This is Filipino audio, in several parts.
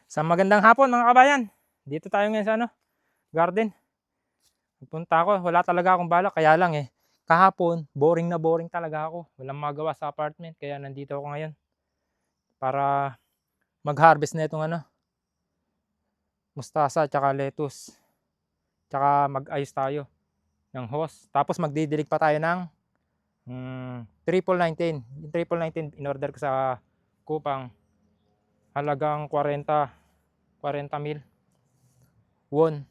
Sa magandang hapon mga kabayan. Dito tayo ngayon sa garden. Nagpunta ako, wala talaga akong balak kaya lang kahapon boring na boring talaga ako. Walang magawa sa apartment kaya nandito ako ngayon para mag-harvest na itong mustasa at lettuce. Tsaka mag-ayos tayo ng hose. Tapos magdidilig pa tayo ng triple 19. Yung triple 19 in order ko sa Kupang. Halagang 40 mil won.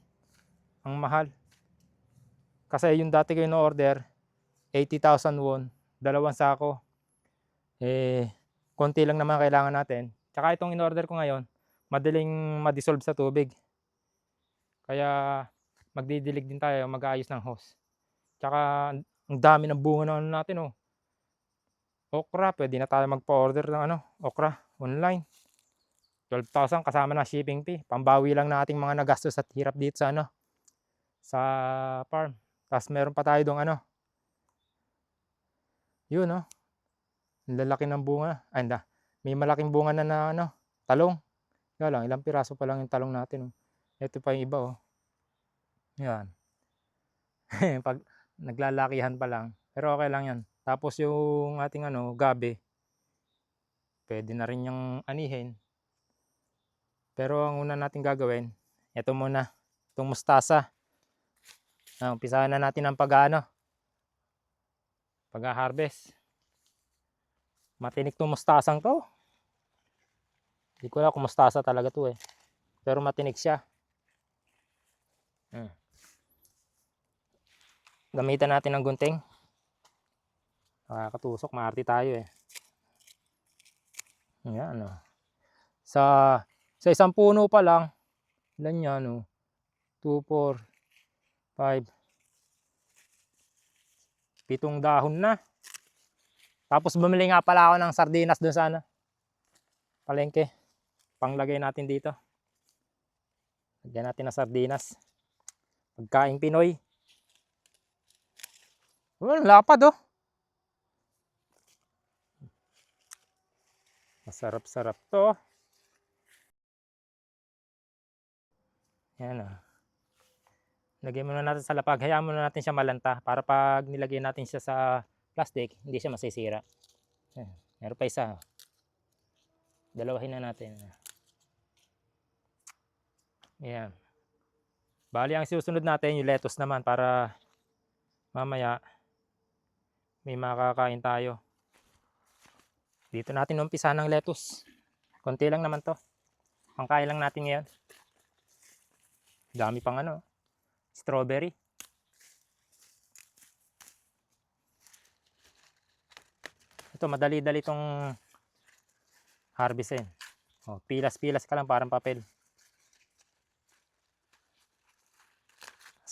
Ang mahal. Kasi yung dati ko in-order, 80,000 won, dalawang sako. Konti lang naman kailangan natin. Tsaka itong in-order ko ngayon, madaling ma-dissolve sa tubig. Kaya magdidilig din tayo, mag-aayos ng hose. Tsaka ang dami ng bunga na natin Okra, pwede na tayo magpa-order ng okra online. 12,000 kasama na shipping fee. Pambawi lang nating mga nagastos at hirap dito sa sa farm. Tapos meron pa tayo dong yun ang lalaki ng bunga. Ay, may malaking bunga na talong. Kaya lang, ilang piraso pa lang yung talong natin. Ito pa yung iba Yan. Pag naglalakihan pa lang. Pero okay lang yan. Tapos yung ating gabi, pwede na rin yung anihin. Pero ang una natin gagawin, ito muna, itong mustasa. Umpisahan na natin ang pag-harvest. Matinik itong mustasang to. Hindi ko alam kung mustasa talaga to Pero matinik siya. Gamitan natin ng gunting. Nakakatusok, maarte tayo Ayan Sa isang puno pa lang, ilan yan 2, 4, 5, 7 dahon na. Tapos bumili nga pala ako ng sardinas dun sa palengke. Panglagay natin dito. Lagyan natin ng sardinas. Pagkaing Pinoy. Lapad Masarap-sarap to. Yan Lagay muna natin sa lapag. Hayaan muna natin siya malanta para pag nilagay natin siya sa plastic, hindi siya masisira. Meron pa isa. Dalawahin na natin. Ayan. Bali ang susunod natin yung lettuce naman para mamaya may makakain tayo. Dito natin umpisa ng lettuce. Konti lang naman to. Pangkain lang natin ngayon. Dami pang strawberry. Ito madali-dali tong harvestin. Pilas-pilas ka lang parang papel.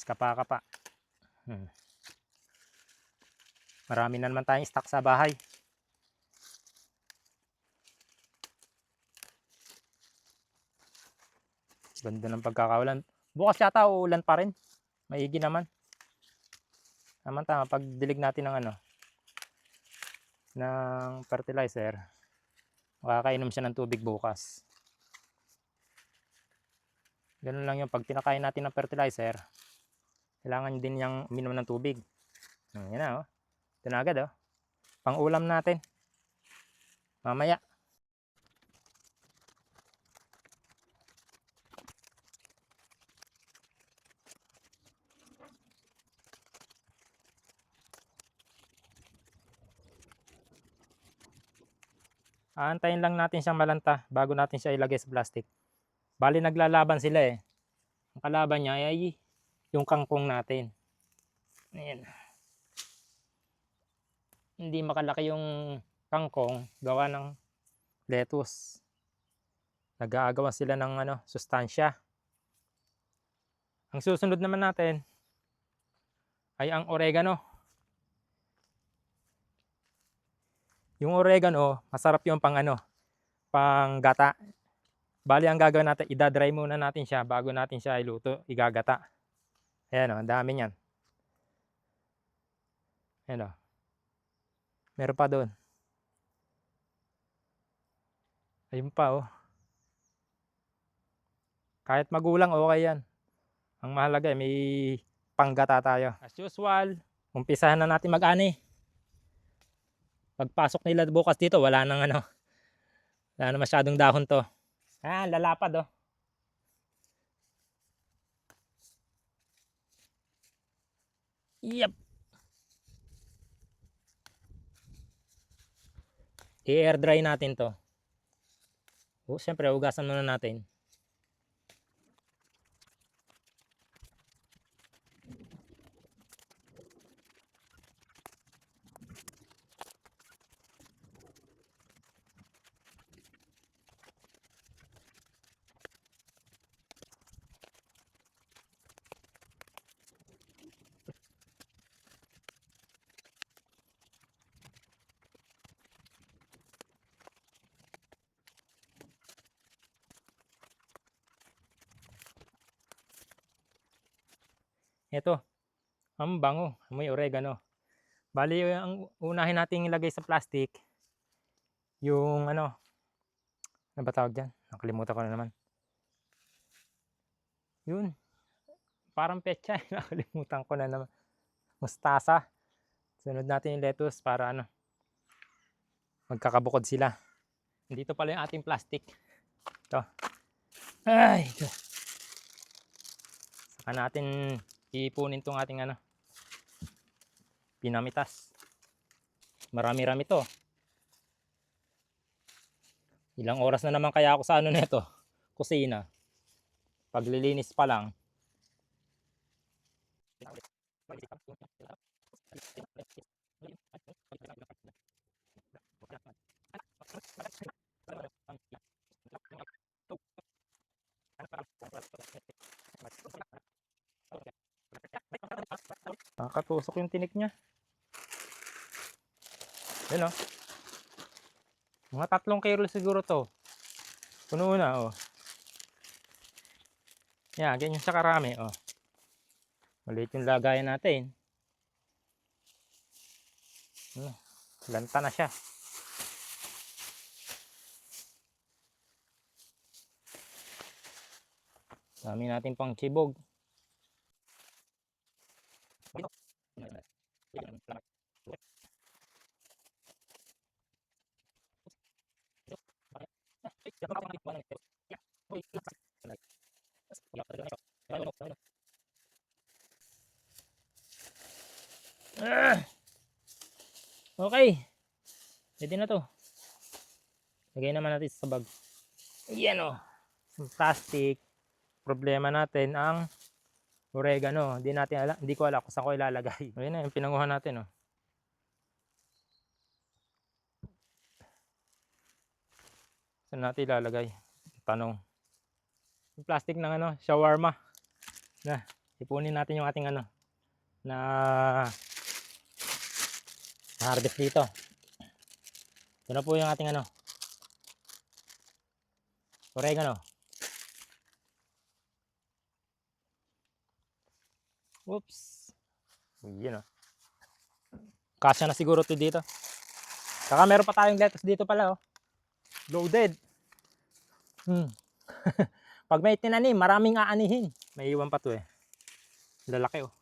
Kapa-kapa. Marami na naman tayong stock sa bahay. Ganda ng pagkakaulan. Bukas yata uulan pa rin. Maigi naman. Tama-tama pag dilig natin ng ng fertilizer, makakainom siya ng tubig bukas. Ganun lang yung pag pinakain natin ng fertilizer, kailangan din niyang uminom ng tubig. Yan na ito na agad pang ulam natin mamaya. Aantayin lang natin siyang malanta bago natin siya ilagay sa plastic. Bali naglalaban sila Ang kalaban niya ay yung kangkong natin. Ayan. Hindi makalaki yung kangkong gawa ng lettuce. Nag-aagawan sila ng sustansya. Ang susunod naman natin ay ang oregano. Yung oregano, masarap yung pang gata. Bali ang gagawin natin, idadry muna natin siya bago natin siya iluto, igagata. Ayan ang dami niyan. Ayan meron pa doon. Ayun pa Kahit magulang, okay yan. Ang mahalaga may panggata tayo. As usual, umpisahan na natin mag-ani. Pagpasok nila bukas dito, wala nang wala na masyadong dahon to. Lalapad oh. Yep. I-air dry natin to. Siyempre, hugasan muna natin. Ito, ang bango, may oregano. Bali, ang unahin nating ilagay sa plastic, yung ano ba tawag dyan? Nakalimutan ko na naman. Yun, parang petsa, nakalimutan ko na naman. Mustasa. Sunod natin yung lettuce para magkakabukod sila. Dito pala yung ating plastic. Ito. Ay, ito. Saka natin ipunin tong ating pinamitas. Marami-rami to. Ilang oras na naman kaya ako sa nito, kusina. Paglilinis pa lang. Nakatusok yung tinik niya. Yan oh. Mga 3 kilo siguro to. Puno na oh. Yan, ganyan siya karami oh. Maliit yung lagayan natin. Lanta na siya. Dami natin pang chibog. Okay. Pwede na to. Lagay naman natin sa bag. Ayan o. Plastic. Problema natin ang oregano. Hindi ko alam kung saan ko ilalagay. Ayan na yung pinanguhan natin o. Saan natin ilalagay? Tanong. Yung plastic ng shawarma. Ipunin natin yung ating na harvest dito. Ito na po yung ating oregano. Oops. Yan o. Kasya na siguro ito dito. Saka meron pa tayong lettuce dito pala oh. Loaded. Pag may tinanim, maraming aanihin. May iwan pa to eh. Lalaki oh.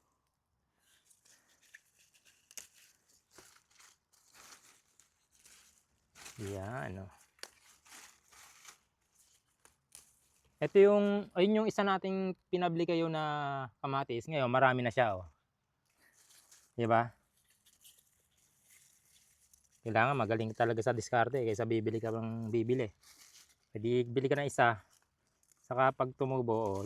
Yan oh. Ito ayun yung isa nating pinabli kayo na kamatis. Ngayon, marami na siya oh. Diba? Kailangan magaling talaga sa diskarte kaysa bibili ka bang bibili. Pwede bili ka na isa. Saka pag tumubo,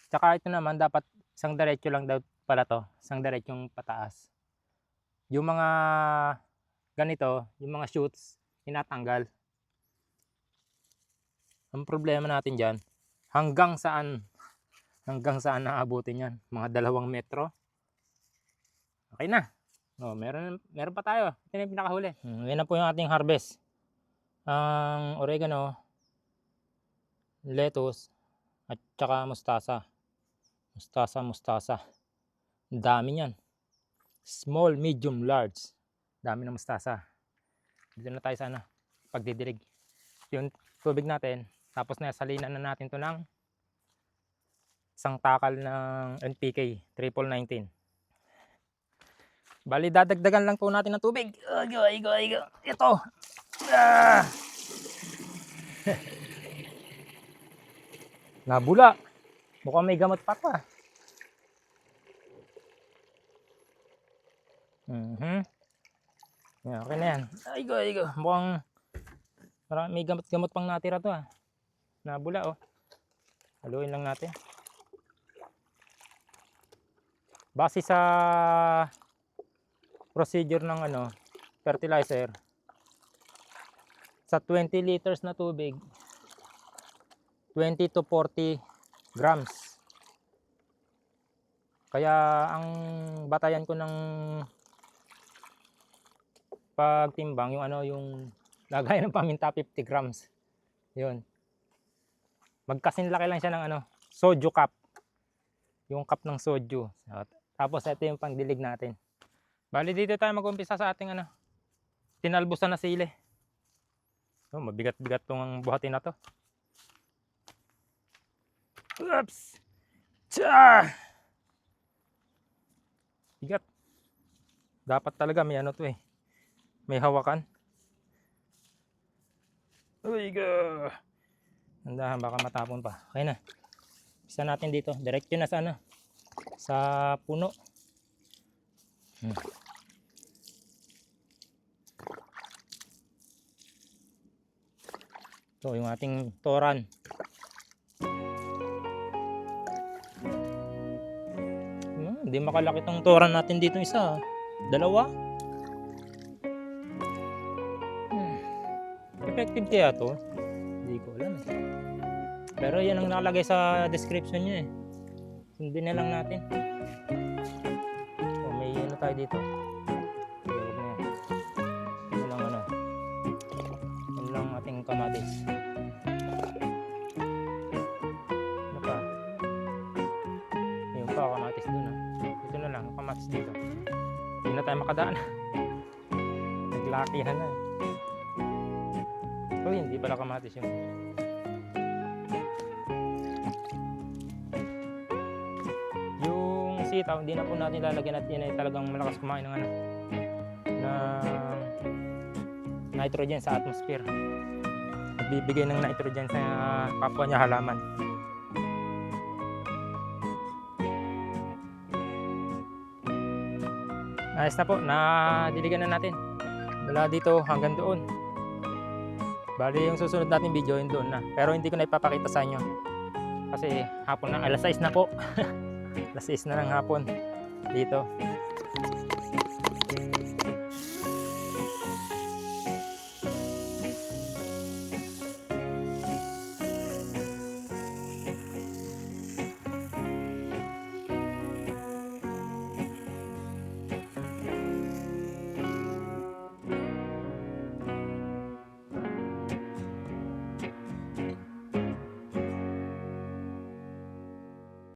Saka ito naman dapat isang diretso lang daw pala to. Isang diretsong pataas. Yung mga ganito, yung mga shoots, tinatanggal. Ang problema natin dyan, hanggang saan naabutin yan? Mga 2 metro. Okay na. Meron pa tayo. Ito na yung pinakahuli. Yan na po yung ating harvest. Ang oregano, lettuce, at saka mustasa. Mustasa. Ang dami yan. Small, medium, large. Dami ng mustasa. Dito na tayo sa pagdidilig. Yung tubig natin, tapos nasalinan na natin to ng isang takal ng NPK, triple 19. Bali, dadagdagan lang po natin ng tubig. Aygo. Ito. Ah! Nabula. Mukhang may gamot pa pa. Yan, okay na yan. Aygo. Mukhang may gamot pang natira to ah. Nabula oh. Haluin lang natin. Base sa procedure ng fertilizer, sa 20 liters na tubig, 20 to 40 grams. Kaya ang batayan ko ng pagtimbang yung lagay ng paminta 50 grams. 'Yun. Magkasinlaki lang siya ng soju cup. Yung cup ng soju. Tapos ito yung pangdilig natin. Bali dito tayo mag-umpisa sa ating tinalbusan na sili. Oh, mabigat-bigat tong buhatin na to. Oops. Tsa! Bigat. Dapat talaga may to eh. May hawakan. Uy, go. Andahan, baka matapon pa. Okay na. Isa natin dito. Diretso na sa sa puno. Ito yung ating toran. Hindi makalaki tong toran natin dito isa. Dalawa. Effective kaya to? Hindi ko alam. Pero yan ang nakalagay sa description niya eh. Sundin na lang natin. Oh, may tayo dito. Yan lang ating kamatis. Ano pa? Ayun pa, kamatis dun ah. Dito na lang, kamatis dito. Hindi na tayo makadaan. Naglakihan na. Oh, hindi pala kamatis yun. Yung sitaw, hindi na po natin lalagyan at yan ay talagang malakas kumain ng nitrogen sa atmosphere. Nagbibigay ng nitrogen sa kapwa niya halaman. Ayos na po, nadiligan na natin. Mula dito hanggang doon. Bali yung susunod natin video yun doon na. Pero hindi ko na ipapakita sa inyo. Kasi hapon na, alas 6 na po. Alas 6 na ng hapon dito.